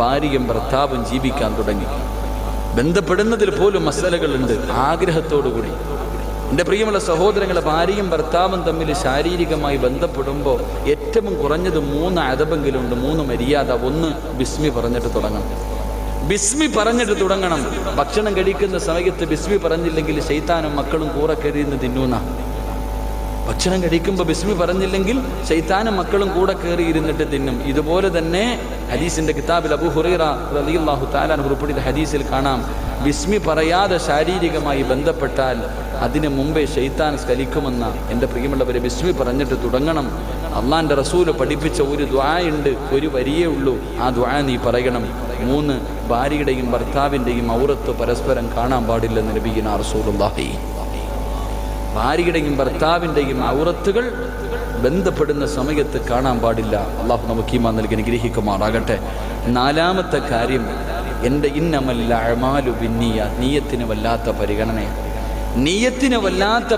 ഭാര്യയും ഭർത്താവും ജീവിക്കാൻ തുടങ്ങി. ബന്ധപ്പെടുന്നതിൽ പോലും മസലകളുണ്ട്. ആഗ്രഹത്തോടുകൂടി എൻ്റെ പ്രിയമുള്ള സഹോദരങ്ങളെ, ഭാര്യയും ഭർത്താവും തമ്മിൽ ശാരീരികമായി ബന്ധപ്പെടുമ്പോൾ ഏറ്റവും കുറഞ്ഞത് 3 അദബെങ്കിലുണ്ട്, 3 മര്യാദ. 1, ബിസ്മി പറഞ്ഞിട്ട് തുടങ്ങണം. ബിസ്മി പറഞ്ഞിട്ട് തുടങ്ങണം. ഭക്ഷണം കഴിക്കുന്ന സമയത്ത് ബിസ്മി പറഞ്ഞില്ലെങ്കിൽ ശൈത്താനും മക്കളും കൂടെ കയറിയിരുന്ന് തിന്നൂന്ന. ഭക്ഷണം കഴിക്കുമ്പോൾ ബിസ്മി പറഞ്ഞില്ലെങ്കിൽ ശൈത്താനും മക്കളും കൂടെ കയറി ഇരുന്നിട്ട് തിന്നും. ഇതുപോലെ തന്നെ ഹദീസിന്റെ കിതാബിൽ അബൂ ഹുറൈറ റളിയല്ലാഹു തആല അൻഹു റിപ്പോർട്ട് ഹദീസിൽ കാണാം, ബിസ്മി പറയാതെ ശാരീരികമായി ബന്ധപ്പെട്ടാൽ അതിനു മുമ്പേ ശൈത്താൻ സ്കലിക്കുമെന്ന. എൻ്റെ പ്രിയമുള്ളവരെ, ബിസ്മി പറഞ്ഞിട്ട് തുടങ്ങണം. അള്ളാന്റെ റസൂല് പഠിപ്പിച്ച ഒരു ദുആ ഉണ്ട്, ഒരു വരിയേ ഉള്ളൂ. ആ ദുആ നീ പറയണം. 3, ഭാര്യയുടെയും ഭർത്താവിൻ്റെയും ഔറത്ത് പരസ്പരം കാണാൻ പാടില്ലെന്ന് നബിയുനാ റസൂലുള്ളാഹി. ഭാര്യയുടെയും ഭർത്താവിൻ്റെയും ഔറത്തുകൾ ബന്ധപ്പെടുന്ന സമയത്ത് കാണാൻ പാടില്ല. അള്ളാഹു നമുക്ക് ഈമാൻ നൽകി അനുഗ്രഹിക്കുമാറാകട്ടെ. 4ാമത്തെ കാര്യം, എൻ്റെ ഇന്നമൽ അഅ്മാലു ബിന്നിയ്യാത്ത്, നിയ്യത്തിന് വല്ലാത്ത പരിഗണനയാണ്. നിയ്യത്തിന് വല്ലാത്ത